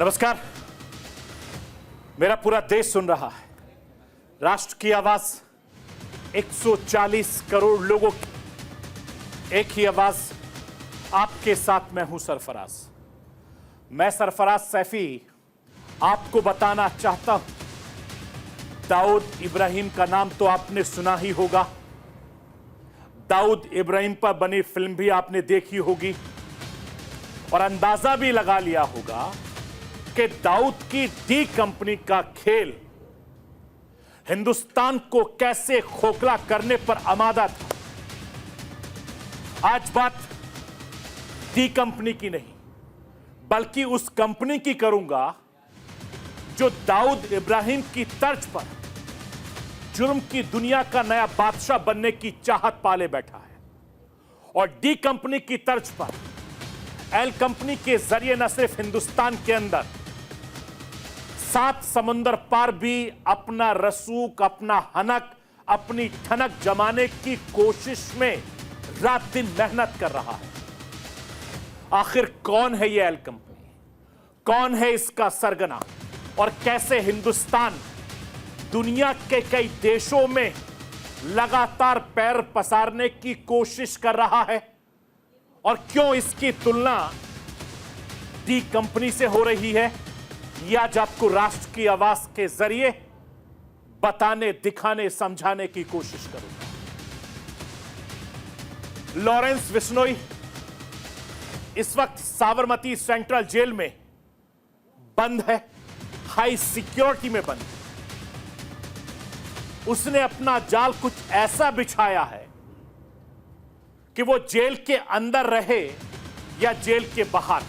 नमस्कार। मेरा पूरा देश सुन रहा है। राष्ट्र की आवाज 140 करोड़ लोगों की एक ही आवाज। आपके साथ मैं हूं सरफराज। मैं सरफराज सैफी आपको बताना चाहता हूं, दाऊद इब्राहिम का नाम तो आपने सुना ही होगा। दाऊद इब्राहिम पर बनी फिल्म भी आपने देखी होगी और अंदाजा भी लगा लिया होगा कि दाऊद की डी कंपनी का खेल हिंदुस्तान को कैसे खोखला करने पर आमादा था। आज बात डी कंपनी की नहीं, बल्कि उस कंपनी की करूंगा जो दाऊद इब्राहिम की तर्ज पर जुर्म की दुनिया का नया बादशाह बनने की चाहत पाले बैठा है। और डी कंपनी की तर्ज पर एल कंपनी के जरिए न सिर्फ हिंदुस्तान के अंदर 7 समुंदर पार भी अपना रसूख, अपना हनक, अपनी ठनक जमाने की कोशिश में रात दिन मेहनत कर रहा है। आखिर कौन है यह एल कंपनी, कौन है इसका सरगना और कैसे हिंदुस्तान दुनिया के कई देशों में लगातार पैर पसारने की कोशिश कर रहा है और क्यों इसकी तुलना डी कंपनी से हो रही है, यह आज आपको राष्ट्र की आवाज के जरिए बताने, दिखाने, समझाने की कोशिश करूंगा। लॉरेंस बिश्नोई इस वक्त साबरमती सेंट्रल जेल में बंद है, हाई सिक्योरिटी में बंद है। उसने अपना जाल कुछ ऐसा बिछाया है कि वो जेल के अंदर रहे या जेल के बाहर,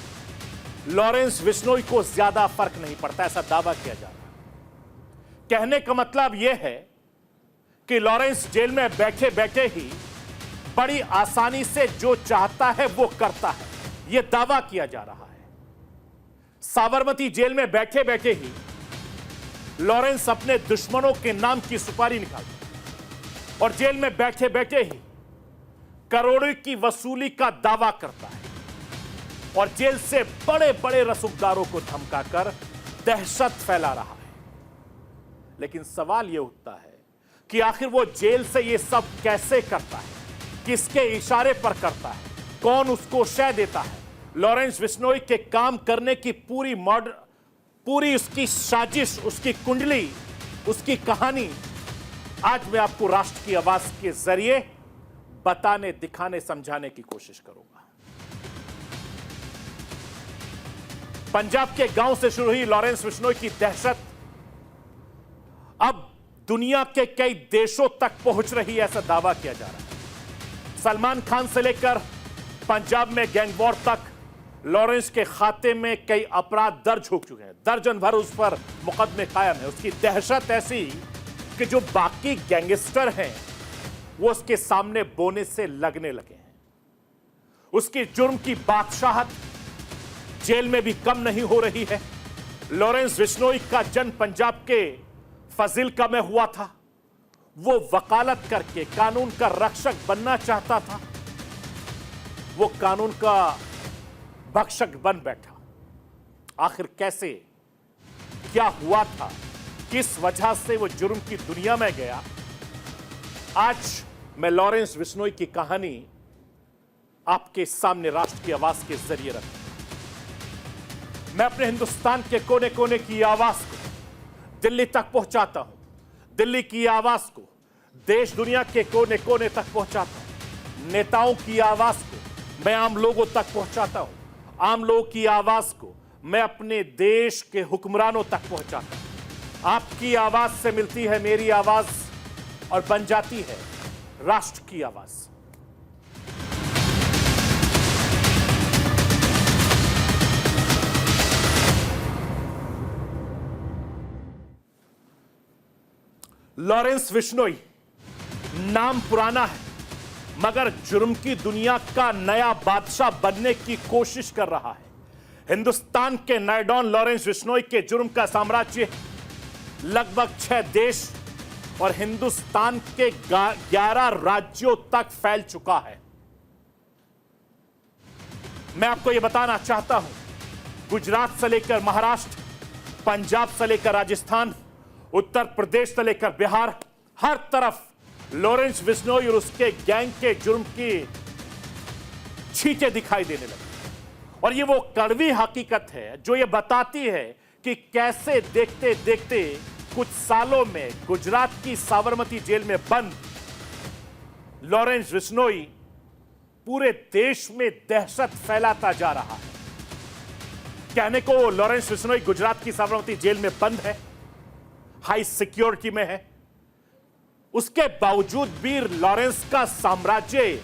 लॉरेंस बिश्नोई को ज्यादा फर्क नहीं पड़ता, ऐसा दावा किया जा रहा है। कहने का मतलब यह है कि लॉरेंस जेल में बैठे बैठे ही बड़ी आसानी से जो चाहता है वो करता है, यह दावा किया जा रहा है। साबरमती जेल में बैठे बैठे ही लॉरेंस अपने दुश्मनों के नाम की सुपारी निकालता और जेल में बैठे बैठे ही करोड़ों की वसूली का दावा करता है और जेल से बड़े बड़े रसूखदारों को धमकाकर दहशत फैला रहा है। लेकिन सवाल यह उठता है कि आखिर वो जेल से यह सब कैसे करता है, किसके इशारे पर करता है, कौन उसको शय देता है। लॉरेंस बिश्नोई के काम करने की पूरी उसकी साजिश, उसकी कुंडली, उसकी कहानी आज मैं आपको राष्ट्र की आवाज के जरिए बताने, दिखाने, समझाने की कोशिश करूंगा। पंजाब के गांव से शुरू हुई लॉरेंस बिश्नोई की दहशत अब दुनिया के कई देशों तक पहुंच रही है, ऐसा दावा किया जा रहा है। सलमान खान से लेकर पंजाब में गैंग वॉर तक लॉरेंस के खाते में कई अपराध दर्ज हो चुके हैं, दर्जन भर उस पर मुकदमे कायम है। उसकी दहशत ऐसी कि जो बाकी गैंगस्टर हैं वो उसके सामने बोने से लगने लगे हैं। उसकी जुर्म की बादशाहत जेल में भी कम नहीं हो रही है। लॉरेंस बिश्नोई का जन्म पंजाब के फाजिल्का में हुआ था। वो वकालत करके कानून का रक्षक बनना चाहता था, वो कानून का भक्षक बन बैठा। आखिर कैसे, क्या हुआ था, किस वजह से वो जुर्म की दुनिया में गया, आज मैं लॉरेंस बिश्नोई की कहानी आपके सामने राष्ट्र की आवाज के जरिए रखूंगा। मैं अपने हिंदुस्तान के कोने कोने की आवाज को दिल्ली तक पहुंचाता हूं, दिल्ली की आवाज को देश दुनिया के कोने कोने तक पहुंचाता हूं। नेताओं की आवाज को मैं आम लोगों तक पहुंचाता हूं, आम लोगों की आवाज को मैं अपने देश के हुक्मरानों तक पहुंचाता हूं। आपकी आवाज से मिलती है मेरी आवाज और बन जाती है राष्ट्र की आवाज। लॉरेंस बिश्नोई नाम पुराना है, मगर जुर्म की दुनिया का नया बादशाह बनने की कोशिश कर रहा है। हिंदुस्तान के नए डॉन लॉरेंस बिश्नोई के जुर्म का साम्राज्य लगभग 6 देश और हिंदुस्तान के 11 राज्यों तक फैल चुका है। मैं आपको यह बताना चाहता हूं गुजरात से लेकर महाराष्ट्र, पंजाब से लेकर राजस्थान, उत्तर प्रदेश से लेकर बिहार, हर तरफ लॉरेंस बिश्नोई और उसके गैंग के जुर्म की छींटे दिखाई देने लगी। और ये वो कड़वी हकीकत है जो ये बताती है कि कैसे देखते देखते कुछ सालों में गुजरात की साबरमती जेल में बंद लॉरेंस बिश्नोई पूरे देश में दहशत फैलाता जा रहा है। कहने को लॉरेंस बिश्नोई गुजरात की साबरमती जेल में बंद है, हाई सिक्योरिटी में है, उसके बावजूद भी लॉरेंस का साम्राज्य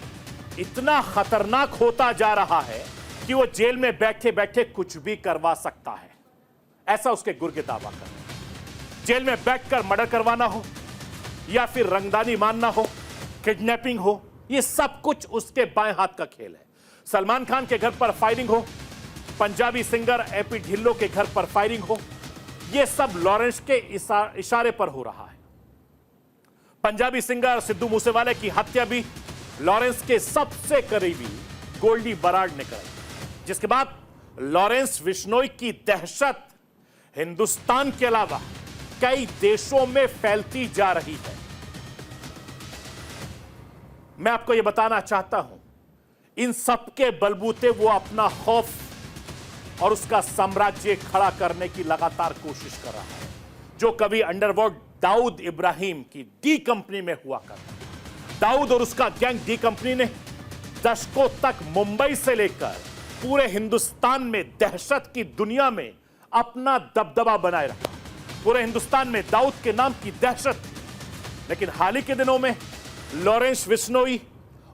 इतना खतरनाक होता जा रहा है कि वो जेल में बैठे बैठे कुछ भी करवा सकता है, ऐसा उसके गुर्गे दावा कर रहे हैं। जेल में बैठकर मर्डर करवाना हो या फिर रंगदानी मानना हो, किडनैपिंग हो, ये सब कुछ उसके बाएं हाथ का खेल है। सलमान खान के घर पर फायरिंग हो, पंजाबी सिंगर एपी ढिल्लो के घर पर फायरिंग हो, ये सब लॉरेंस के इशारे पर हो रहा है। पंजाबी सिंगर सिद्धू मूसेवाले की हत्या भी लॉरेंस के सबसे करीबी गोल्डी बराड ने कराई, जिसके बाद लॉरेंस बिश्नोई की दहशत हिंदुस्तान के अलावा कई देशों में फैलती जा रही है। मैं आपको यह बताना चाहता हूं, इन सबके बलबूते वो अपना खौफ और उसका साम्राज्य खड़ा करने की लगातार कोशिश कर रहा है, जो कभी अंडरवर्ल्ड दाऊद इब्राहिम की डी कंपनी में हुआ करता। दाऊद और उसका गैंग डी कंपनी ने दशकों तक मुंबई से लेकर पूरे हिंदुस्तान में दहशत की दुनिया में अपना दबदबा बनाए रखा। पूरे हिंदुस्तान में दाऊद के नाम की दहशत थी, लेकिन हाल ही के दिनों में लॉरेंस बिश्नोई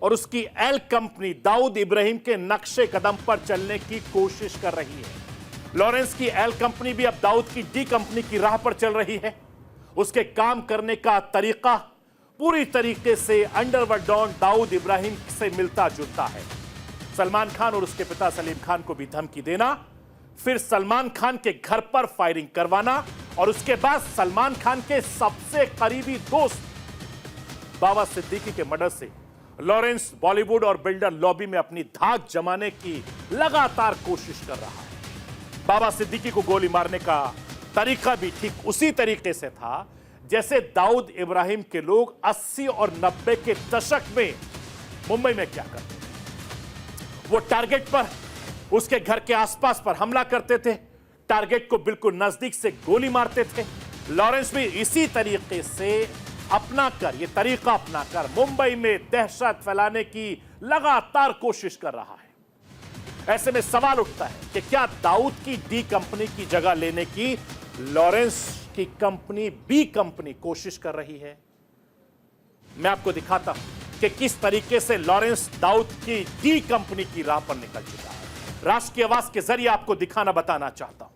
और उसकी एल कंपनी दाऊद इब्राहिम के नक्शे कदम पर चलने की कोशिश कर रही है। लॉरेंस की एल कंपनी भी अब दाऊद की डी कंपनी की राह पर चल रही है। उसके काम करने का तरीका पूरी तरीके से अंडरवर्ल्ड डॉन दाऊद इब्राहिम से मिलता जुलता है। सलमान खान और उसके पिता सलीम खान को भी धमकी देना, फिर सलमान खान के घर पर फायरिंग करवाना और उसके बाद सलमान खान के सबसे करीबी दोस्त बाबा सिद्दीकी के मर्डर से लॉरेंस बॉलीवुड और बिल्डर लॉबी में अपनी धाक जमाने की लगातार कोशिश कर रहा है। बाबा सिद्दीकी को गोली मारने का तरीका भी ठीक उसी तरीके से था जैसे दाऊद इब्राहिम के लोग 80 और 90 के दशक में मुंबई में क्या करते थे। वो टारगेट पर, उसके घर के आसपास पर हमला करते थे, टारगेट को बिल्कुल नजदीक से गोली मारते थे। लॉरेंस भी इसी तरीके से ये तरीका अपनाकर मुंबई में दहशत फैलाने की लगातार कोशिश कर रहा है। ऐसे में सवाल उठता है कि क्या दाऊद की डी कंपनी की जगह लेने की लॉरेंस की कंपनी बी कंपनी कोशिश कर रही है। मैं आपको दिखाता हूं कि किस तरीके से लॉरेंस दाऊद की डी कंपनी की राह पर निकल चुका है। राष्ट्र की आवाज के जरिए आपको दिखाना बताना चाहता हूं।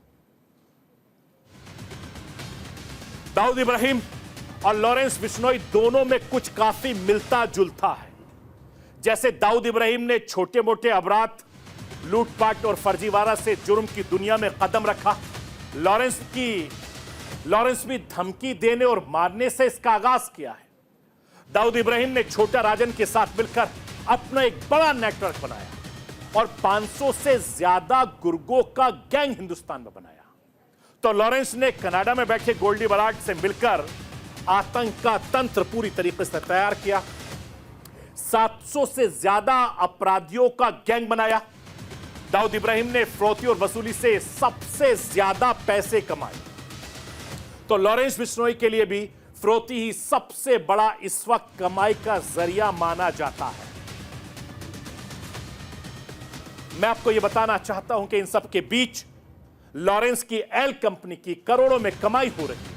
दाऊद इब्राहिम और लॉरेंस बिश्नोई दोनों में कुछ काफी मिलता जुलता है। जैसे दाऊद इब्राहिम ने छोटे मोटे अपराध, लूटपाट और फर्जीवाड़ा से जुर्म की दुनिया में कदम रखा, लॉरेंस भी धमकी देने और मारने से इसका आगाज किया है। दाऊद इब्राहिम ने छोटा राजन के साथ मिलकर अपना एक बड़ा नेटवर्क बनाया और 500 से ज्यादा गुर्गों का गैंग हिंदुस्तान में बनाया। तो लॉरेंस ने कनाडा में बैठे गोल्डी बराड से मिलकर आतंक का तंत्र पूरी तरीके से तैयार किया। 700 से ज्यादा अपराधियों का गैंग बनाया। दाऊद इब्राहिम ने फिरौती और वसूली से सबसे ज्यादा पैसे कमाए। तो लॉरेंस बिश्नोई के लिए भी फिरौती ही सबसे बड़ा इस वक्त कमाई का जरिया माना जाता है। मैं आपको यह बताना चाहता हूं कि इन सब के बीच लॉरेंस की एल कंपनी की करोड़ों में कमाई हो रही है,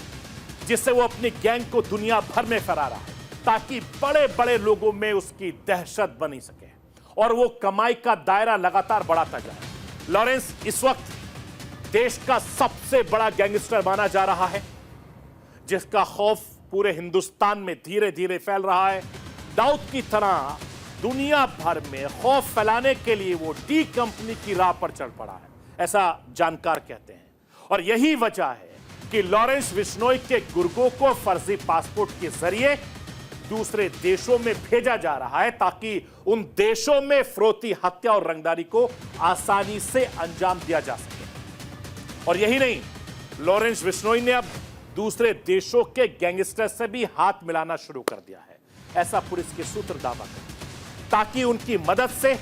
जिससे वो अपनी गैंग को दुनिया भर में फैला रहा है ताकि बड़े बड़े लोगों में उसकी दहशत बनी सके और वो कमाई का दायरा लगातार बढ़ाता जाए। लॉरेंस इस वक्त देश का सबसे बड़ा गैंगस्टर माना जा रहा है, जिसका खौफ पूरे हिंदुस्तान में धीरे धीरे फैल रहा है। दाऊद की तरह दुनिया भर में खौफ फैलाने के लिए वो डी कंपनी की राह पर चल पड़ा है, ऐसा जानकार कहते हैं। और यही वजह है कि लॉरेंस बिश्नोई के गुर्गों को फर्जी पासपोर्ट के जरिए दूसरे देशों में भेजा जा रहा है ताकि उन देशों में फिरौती, हत्या और रंगदारी को आसानी से अंजाम दिया जा सके। और यही नहीं, लॉरेंस बिश्नोई ने अब दूसरे देशों के गैंगस्टर से भी हाथ मिलाना शुरू कर दिया है, ऐसा पुलिस के सूत्र दावा करते हैं, ताकि उनकी मदद से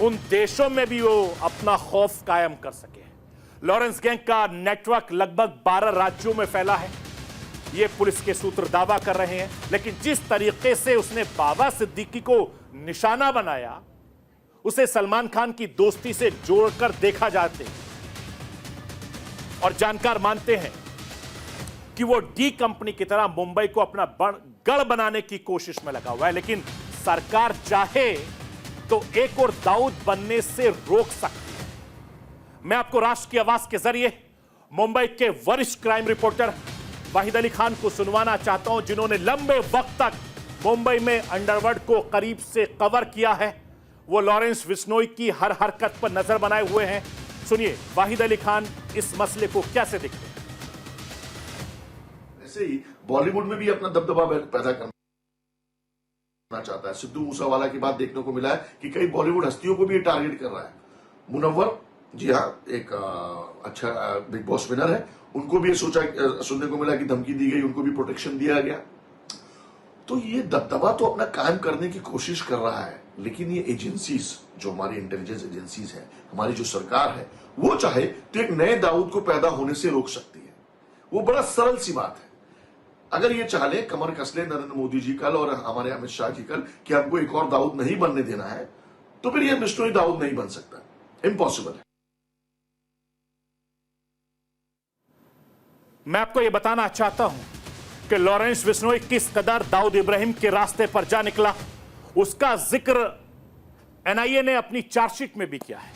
उन देशों में भी वो अपना खौफ कायम कर सके। लॉरेंस गैंग का नेटवर्क लगभग 12 राज्यों में फैला है, ये पुलिस के सूत्र दावा कर रहे हैं। लेकिन जिस तरीके से उसने बाबा सिद्दीकी को निशाना बनाया, उसे सलमान खान की दोस्ती से जोड़कर देखा जाते हैं और जानकार मानते हैं कि वो डी कंपनी की तरह मुंबई को अपना गढ़ बनाने की कोशिश में लगा हुआ है। लेकिन सरकार चाहे तो एक और दाऊद बनने से रोक सकती है। मैं आपको राष्ट्र की आवाज के जरिए मुंबई के वरिष्ठ क्राइम रिपोर्टर वाहिद अली खान को सुनवाना चाहता हूं, जिन्होंने लंबे वक्त तक मुंबई में अंडरवर्ल्ड को करीब से कवर किया है। वो लॉरेंस बिश्नोई की हर हरकत पर नजर बनाए हुए हैं। सुनिए वाहिद अली खान इस मसले को कैसे देखते हैं। ऐसे ही बॉलीवुड में भी अपना दबदबा पैदा करना चाहता है। सिद्धू मूसेवाला की बात देखने को मिला है कि कई बॉलीवुड हस्तियों को भी ये टारगेट कर रहा है। मुनव्वर, जी हाँ, एक अच्छा बिग बॉस विनर है, उनको भी ये सुनने को मिला कि धमकी दी गई, उनको भी प्रोटेक्शन दिया गया। तो ये दबदबा तो अपना कायम करने की कोशिश कर रहा है, लेकिन ये एजेंसीज, जो हमारी इंटेलिजेंस एजेंसीज है, हमारी जो सरकार है, वो चाहे तो एक नए दाऊद को पैदा होने से रोक सकती है। वो बड़ा सरल सी बात है। अगर ये चाहे कमर कस ले नरेंद्र मोदी जी कल और हमारे अमित शाह जी कल कि हमको एक और दाऊद नहीं बनने देना है, तो फिर ये बिश्नोई दाऊद नहीं बन सकता, इम्पॉसिबल है। मैं आपको यह बताना चाहता हूं कि लॉरेंस बिश्नोई किस कदर दाऊद इब्राहिम के रास्ते पर जा निकला, उसका जिक्र एनआईए ने अपनी चार्जशीट में भी किया है,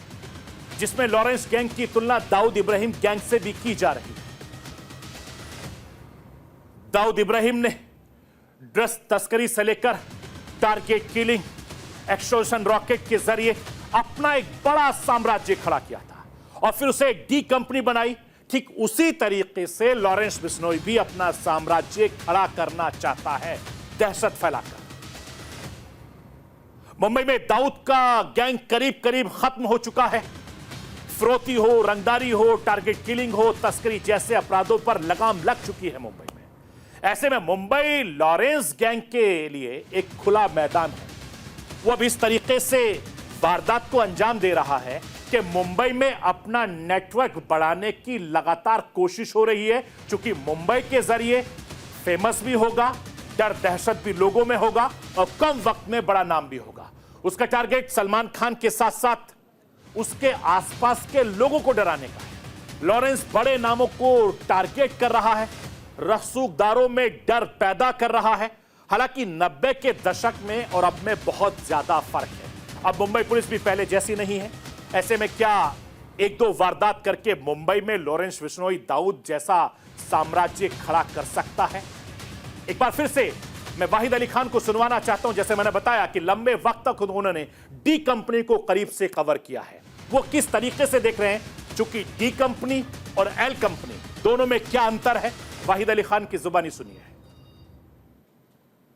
जिसमें लॉरेंस गैंग की तुलना दाऊद इब्राहिम गैंग से भी की जा रही है। दाऊद इब्राहिम ने ड्रग्स तस्करी से लेकर टारगेट किलिंग, एक्सटॉर्शन रॉकेट के जरिए अपना एक बड़ा साम्राज्य खड़ा किया था और फिर उसे एक डी कंपनी बनाई। ठीक उसी तरीके से लॉरेंस बिश्नोई भी अपना साम्राज्य खड़ा करना चाहता है, दहशत फैलाकर। मुंबई में दाऊद का गैंग करीब करीब खत्म हो चुका है। फिरौती हो, रंगदारी हो, टारगेट किलिंग हो, तस्करी जैसे अपराधों पर लगाम लग चुकी है मुंबई में। ऐसे में मुंबई लॉरेंस गैंग के लिए एक खुला मैदान है। वो अब इस तरीके से वारदात को अंजाम दे रहा है कि मुंबई में अपना नेटवर्क बढ़ाने की लगातार कोशिश हो रही है, क्योंकि मुंबई के जरिए फेमस भी होगा, डर दहशत भी लोगों में होगा और कम वक्त में बड़ा नाम भी होगा। उसका टारगेट सलमान खान के साथ साथ उसके आसपास के लोगों को डराने का है। लॉरेंस बड़े नामों को टारगेट कर रहा है, रसूखदारों में डर पैदा कर रहा है। हालांकि 90 के दशक में और अब में बहुत ज्यादा फर्क है। अब मुंबई पुलिस भी पहले जैसी नहीं है। ऐसे में क्या एक दो वारदात करके मुंबई में लॉरेंस बिश्नोई दाऊद जैसा साम्राज्य खड़ा कर सकता है? एक बार फिर से मैं वाहिद अली खान को सुनवाना चाहता हूं। जैसे मैंने बताया कि लंबे वक्त तक उन्होंने डी कंपनी को करीब से कवर किया है। वो किस तरीके से देख रहे हैं, चूंकि डी कंपनी और एल कंपनी दोनों में क्या अंतर है, वाहिद अली खान की जुबानी सुनिए।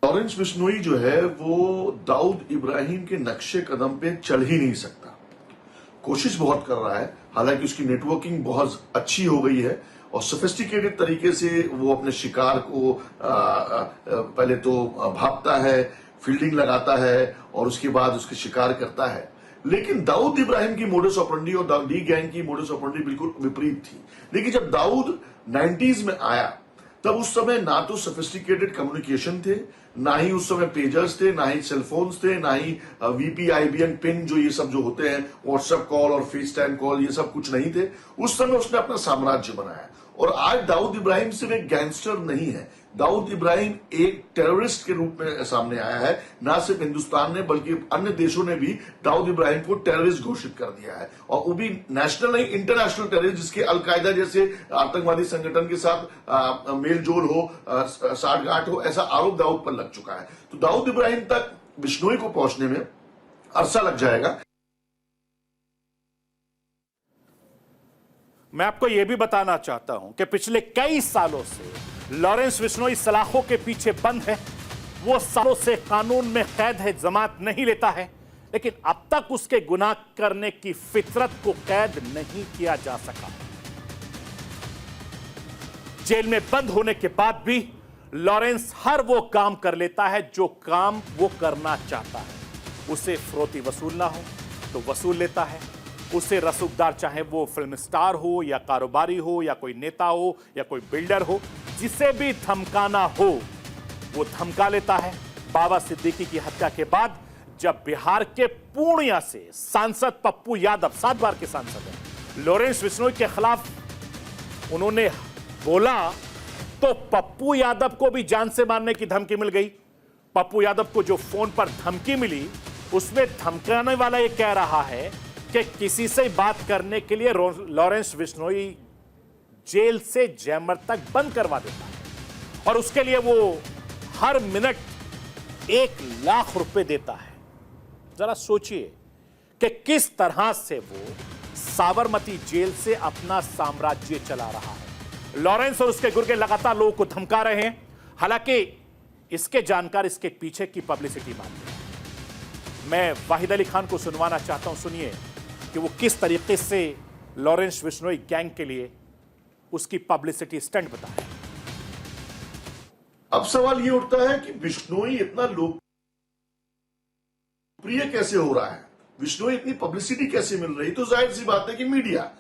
लॉरेंस बिश्नोई जो है वो दाऊद इब्राहिम के नक्शे कदम पे चल ही नहीं सकता। कोशिश बहुत कर रहा है, हालांकि उसकी नेटवर्किंग बहुत अच्छी हो गई है और सोफिस्टिकेटेड तरीके से वो अपने शिकार को पहले तो भापता है, फील्डिंग लगाता है और उसके बाद उसके शिकार करता है। लेकिन दाऊद इब्राहिम की मोडस ऑपरेंडी और डी गैंग की मोडस ऑपरेंडी बिल्कुल विपरीत थी। लेकिन जब दाऊद 90s में आया, तब उस समय ना तो सोफिस्टिकेटेड कम्युनिकेशन थे, ना ही उस समय पेजर्स थे, ना ही सेलफोन्स थे, ना ही वीपीआईबीएन पिन जो ये सब जो होते हैं, व्हाट्सएप कॉल और फेस टाइम कॉल, ये सब कुछ नहीं थे। उस समय उसने अपना साम्राज्य बनाया। और आज दाऊद इब्राहिम सिर्फ एक गैंगस्टर नहीं है, दाऊद इब्राहिम एक टेररिस्ट के रूप में सामने आया है। ना सिर्फ हिंदुस्तान ने बल्कि अन्य देशों ने भी दाऊद इब्राहिम को टेररिस्ट घोषित कर दिया है, और वो भी नेशनल नहीं, इंटरनेशनल टेररिस्ट, जिसके अलकायदा जैसे आतंकवादी संगठन के साथ मेल जोल हो, साठगांठ हो, ऐसा आरोप दाऊद पर लग चुका है। तो दाऊद इब्राहिम तक बिश्नोई को पहुंचने में अरसा लग जाएगा। मैं आपको यह भी बताना चाहता हूं कि पिछले कई सालों से लॉरेंस बिश्नोई सलाखों के पीछे बंद है। वो सालों से कानून में कैद है, जमानत नहीं लेता है, लेकिन अब तक उसके गुनाह करने की फितरत को कैद नहीं किया जा सका। जेल में बंद होने के बाद भी लॉरेंस हर वो काम कर लेता है जो काम वो करना चाहता है। उसे फिरौती वसूलना हो तो वसूल लेता है। उसे रसूखदार, चाहे वो फिल्म स्टार हो या कारोबारी हो या कोई नेता हो या कोई बिल्डर हो, जिसे भी धमकाना हो वो धमका लेता है। बाबा सिद्दीकी की हत्या के बाद जब बिहार के पूर्णिया से सांसद पप्पू यादव, 7 बार के सांसद हैं, लॉरेंस बिश्नोई के खिलाफ उन्होंने बोला तो पप्पू यादव को भी जान से मारने की धमकी मिल गई। पप्पू यादव को जो फोन पर धमकी मिली उसमें धमकाने वाला ये कह रहा है कि किसी से बात करने के लिए लॉरेंस बिश्नोई जेल से जैमर तक बंद करवा देता है और उसके लिए वो हर मिनट 1 लाख रुपए देता है। जरा सोचिए कि किस तरह से वो साबरमती जेल से अपना साम्राज्य चला रहा है। लॉरेंस और उसके गुर्गे लगातार लोगों को धमका रहे हैं, हालांकि इसके जानकार इसके पीछे की पब्लिसिटी मानते हैं। मैं वाहिद अली खान को सुनवाना चाहता हूं, सुनिए कि वो किस तरीके से लॉरेंस बिश्नोई गैंग के लिए उसकी पब्लिसिटी स्टंट बताया। अब सवाल ये उठता है कि बिश्नोई इतना लोकप्रिय कैसे हो रहा है, बिश्नोई इतनी पब्लिसिटी कैसे मिल रही। तो जाहिर सी बात है कि मीडिया,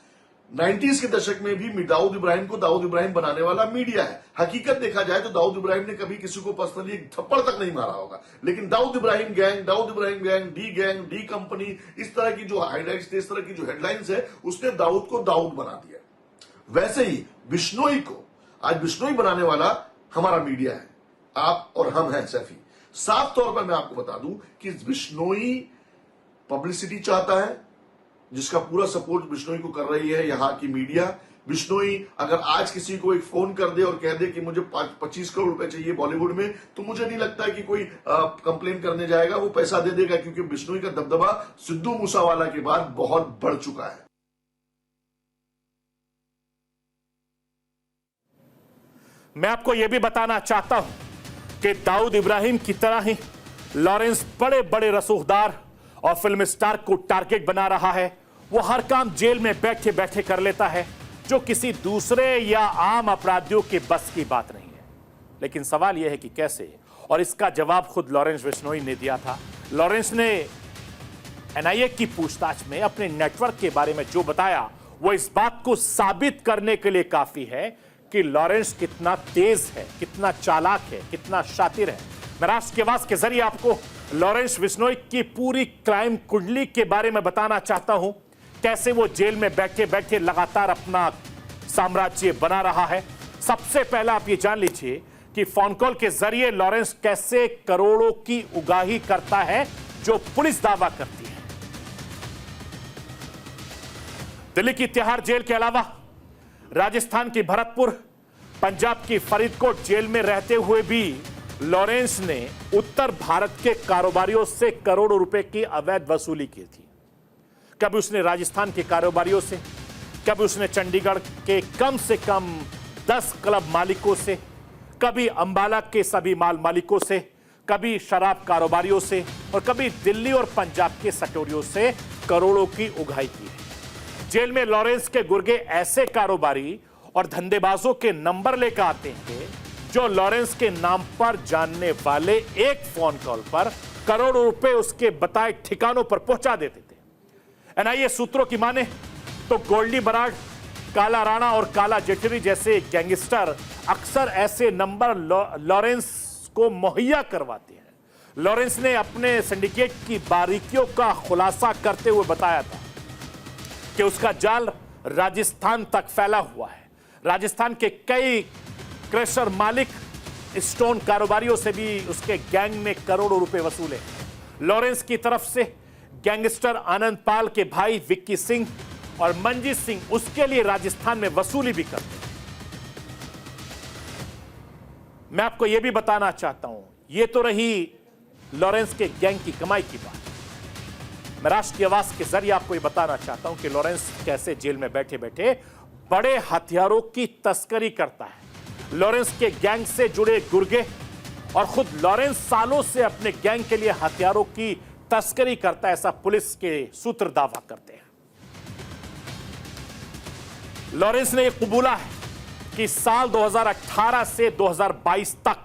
90s के दशक में भी दाऊद इब्राहिम को दाऊद इब्राहिम बनाने वाला मीडिया है। हकीकत देखा जाए तो दाऊद इब्राहिम ने कभी किसी को पर्सनली एक थप्पड़ तक नहीं मारा होगा, लेकिन Dawood Ibrahim gang, D company, इस तरह की जो हाइलाइट्स थे, इस तरह की जो हेडलाइंस है, उसने दाऊद को दाऊद बना दिया। वैसे ही बिश्नोई को आज बिश्नोई बनाने वाला हमारा मीडिया है, आप और हम हैं सैफी। साफ तौर पर मैं आपको बता दूं कि बिश्नोई पब्लिसिटी चाहता है, जिसका पूरा सपोर्ट बिश्नोई को कर रही है यहां की मीडिया। बिश्नोई अगर आज किसी को एक फोन कर दे और कह दे कि मुझे 25 करोड़ रुपए चाहिए बॉलीवुड में, तो मुझे नहीं लगता है कि कोई कंप्लेन करने जाएगा, वो पैसा दे देगा, क्योंकि बिश्नोई का दबदबा सिद्धू मूसावाला के बाद बहुत बढ़ चुका है। मैं आपको यह भी बताना चाहता हूं कि दाऊद इब्राहिम की तरह ही लॉरेंस बड़े बड़े रसूखदार और फिल्म स्टार को टारगेट बना रहा है। वो हर काम जेल में बैठे बैठे कर लेता है, जो किसी दूसरे या आम अपराधियों के बस की बात नहीं है। लेकिन सवाल यह है कि कैसे, और इसका जवाब खुद लॉरेंस बिश्नोई ने दिया था। लॉरेंस ने एनआईए की पूछताछ में अपने नेटवर्क के बारे में जो बताया, वो इस बात को साबित करने के लिए काफी है कि लॉरेंस कितना तेज है, कितना चालाक है, कितना शातिर है। मैं राष्ट्र के आवाज के जरिए आपको लॉरेंस बिश्नोई की पूरी क्राइम कुंडली के बारे में बताना चाहता हूं, कैसे वो जेल में बैठे बैठे लगातार अपना साम्राज्य बना रहा है। सबसे पहले आप ये जान लीजिए कि फोन कॉल के जरिए लॉरेंस कैसे करोड़ों की उगाही करता है, जो पुलिस दावा करती है। दिल्ली की तिहाड़ जेल के अलावा राजस्थान की भरतपुर, पंजाब की फरीदकोट जेल में रहते हुए भी लॉरेंस ने उत्तर भारत के कारोबारियों से करोड़ों रुपए की अवैध वसूली की थी। कभी उसने राजस्थान के कारोबारियों से, कभी उसने चंडीगढ़ के कम से कम 10 क्लब मालिकों से, कभी अंबाला के सभी माल मालिकों से, कभी शराब कारोबारियों से, और कभी दिल्ली और पंजाब के सटोरियों से करोड़ों की उगाही की है। जेल में लॉरेंस के गुर्गे ऐसे कारोबारी और धंधेबाजों के नंबर लेकर आते हैं जो लॉरेंस के नाम पर जानने वाले एक फोन कॉल पर करोड़ों रुपए उसके बताए ठिकानों पर पहुंचा देते थे। एनआईए सूत्रों की माने तो गोल्डी बराड़, काला राणा और काला जेठरी जैसे गैंगस्टर अक्सर ऐसे नंबर लॉरेंस को मुहैया करवाते हैं। लॉरेंस ने अपने सिंडिकेट की बारीकियों का खुलासा करते हुए बताया था कि उसका जाल राजस्थान तक फैला हुआ है। राजस्थान के कई क्रशर मालिक, स्टोन कारोबारियों से भी उसके गैंग में करोड़ों रुपए वसूले। लॉरेंस की तरफ से गैंगस्टर आनंद पाल के भाई विक्की सिंह और मंजीत सिंह उसके लिए राजस्थान में वसूली भी करते हैं। मैं आपको यह भी बताना चाहता हूं, यह तो रही लॉरेंस के गैंग की कमाई की बात। मैं राष्ट्र की आवाज के जरिए आपको यह बताना चाहता हूं कि लॉरेंस कैसे जेल में बैठे बैठे बड़े हथियारों की तस्करी करता है। लॉरेंस के गैंग से जुड़े गुर्गे और खुद लॉरेंस सालों से अपने गैंग के लिए हथियारों की तस्करी करता है, ऐसा पुलिस के सूत्र दावा करते हैं। लॉरेंस ने यह कबूला है कि साल 2018 से 2022 तक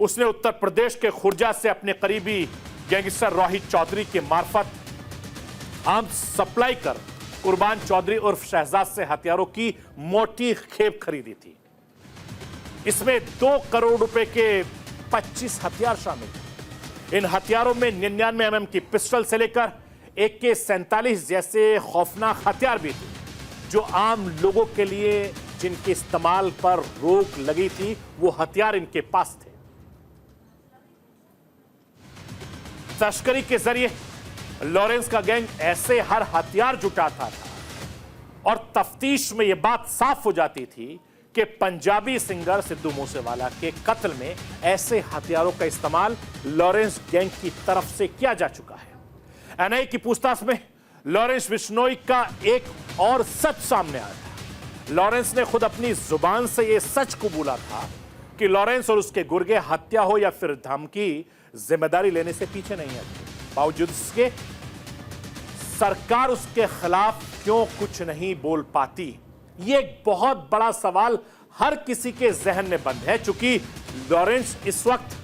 उसने उत्तर प्रदेश के खुर्जा से अपने करीबी गैंगस्टर रोहित चौधरी के मार्फत आर्म्स सप्लाई कर कुर्बान चौधरी उर्फ शहजाद से हथियारों की मोटी खेप खरीदी थी। इसमें 2 करोड़ रुपए के 25 हथियार शामिल थे। इन हथियारों में 99 mm की पिस्टल से लेकर AK-47 जैसे खौफनाक हथियार भी थे, जो आम लोगों के लिए जिनके इस्तेमाल पर रोक लगी थी, वो हथियार इनके पास थे। तस्करी के जरिए लॉरेंस का गैंग ऐसे हर हथियार जुटाता था और तफ्तीश में यह बात साफ हो जाती थी कि पंजाबी सिंगर सिद्धू मूसेवाला के कत्ल में ऐसे हथियारों का इस्तेमाल लॉरेंस गैंग की तरफ से किया जा चुका है। एनआईए की पूछताछ में लॉरेंस बिश्नोई का एक और सच सामने आया। लॉरेंस ने खुद अपनी जुबान से यह सच कबूला था कि लॉरेंस और उसके गुर्गे हत्या हो या फिर धमकी जिम्मेदारी लेने से पीछे नहीं हटे। बावजूद इसके सरकार उसके खिलाफ क्यों कुछ नहीं बोल पाती? ये एक बहुत बड़ा सवाल हर किसी के जहन में बंद है। चूंकि लॉरेंस इस वक्त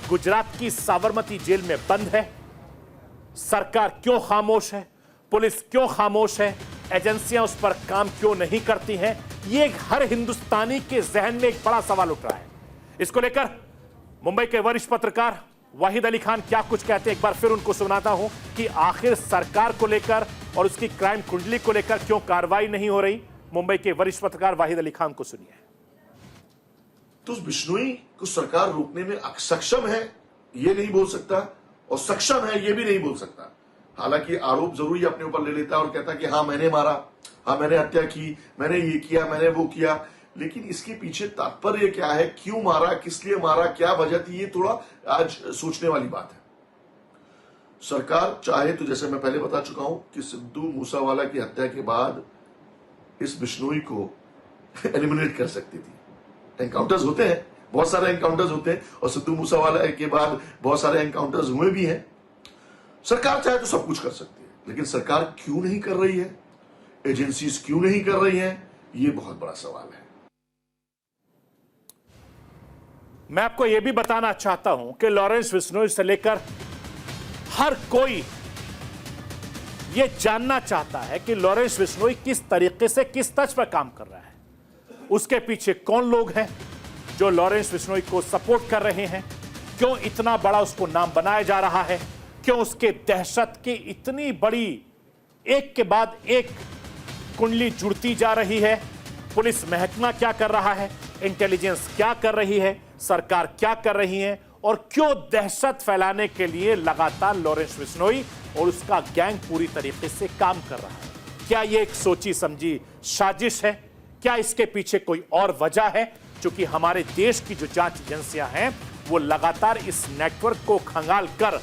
गुजरात की साबरमती जेल में बंद है, सरकार क्यों खामोश है, पुलिस क्यों खामोश है, एजेंसियां उस पर काम क्यों नहीं करती हैं? ये हर हिंदुस्तानी के जहन में एक बड़ा सवाल उठ रहा है। इसको लेकर मुंबई के वरिष्ठ पत्रकार वाहिद अली खान क्या कुछ कहते हैं, एक बार फिर उनको सुनाता हूं कि आखिर सरकार को लेकर और उसकी क्राइम कुंडली को लेकर क्यों कार्रवाई नहीं हो रही। मुंबई के वरिष्ठ पत्रकार वाहिद अली खान को सुनिए। तो उस बिश्नोई को सरकार रोकने में सक्षम है ये नहीं बोल सकता, और सक्षम है ये भी नहीं बोल सकता। हालांकि आरोप जरूर ही अपने ऊपर ले लेता है और कहता है कि हाँ मैंने मारा, हाँ मैंने हत्या की, मैंने ये किया, मैंने वो किया, लेकिन इसके पीछे तात्पर्य क्या है, क्यों मारा, किस लिए मारा, क्या वजह थी, ये थोड़ा आज सोचने वाली बात है। सरकार चाहे तो जैसे मैं पहले बता चुका हूं कि सिद्धू मूसेवाला की हत्या के बाद इस बिश्नोई को एलिमिनेट कर सकती थी। एनकाउंटर्स होते हैं, बहुत सारे एनकाउंटर्स होते हैं, और सिद्धू मूसेवाला के बाद बहुत सारे एनकाउंटर्स हुए भी हैं। सरकार चाहे तो सब कुछ कर सकती है, लेकिन सरकार क्यों नहीं कर रही है, एजेंसीज क्यों नहीं कर रही हैं, ये बहुत बड़ा सवाल है। मैं आपको यह भी बताना चाहता हूं कि लॉरेंस बिश्नोई से लेकर हर कोई यह जानना चाहता है कि लॉरेंस बिश्नोई किस तरीके से, किस तर्ज पर काम कर रहा है। उसके पीछे कौन लोग हैं जो लॉरेंस बिश्नोई को सपोर्ट कर रहे हैं, क्यों इतना बड़ा उसको नाम बनाया जा रहा है, क्यों उसके दहशत की इतनी बड़ी एक के बाद एक कुंडली जुड़ती जा रही है, पुलिस महकमा क्या कर रहा है, इंटेलिजेंस क्या कर रही है, सरकार क्या कर रही है, और क्यों दहशत फैलाने के लिए लगातार लॉरेंस बिश्नोई और उसका गैंग पूरी तरीके से काम कर रहा है। क्या यह एक सोची समझी साजिश है? क्या इसके पीछे कोई और वजह है? क्योंकि हमारे देश की जो जांच एजेंसियां हैं वो लगातार इस नेटवर्क को खंगाल कर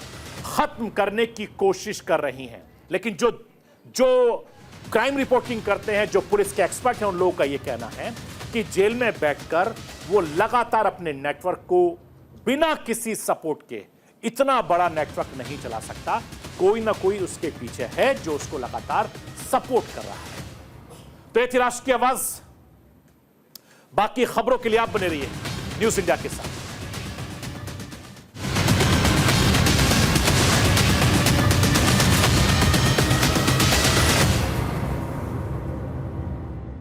खत्म करने की कोशिश कर रही हैं, लेकिन जो क्राइम रिपोर्टिंग करते हैं, जो पुलिस के एक्सपर्ट हैं, उन लोगों का यह कहना है कि जेल में बैठकर वो लगातार अपने नेटवर्क को बिना किसी सपोर्ट के इतना बड़ा नेटवर्क नहीं चला सकता। कोई ना कोई उसके पीछे है जो उसको लगातार सपोर्ट कर रहा है। तो ये थी राष्ट्र की आवाज। बाकी खबरों के लिए आप बने रहिए न्यूज़ इंडिया के साथ।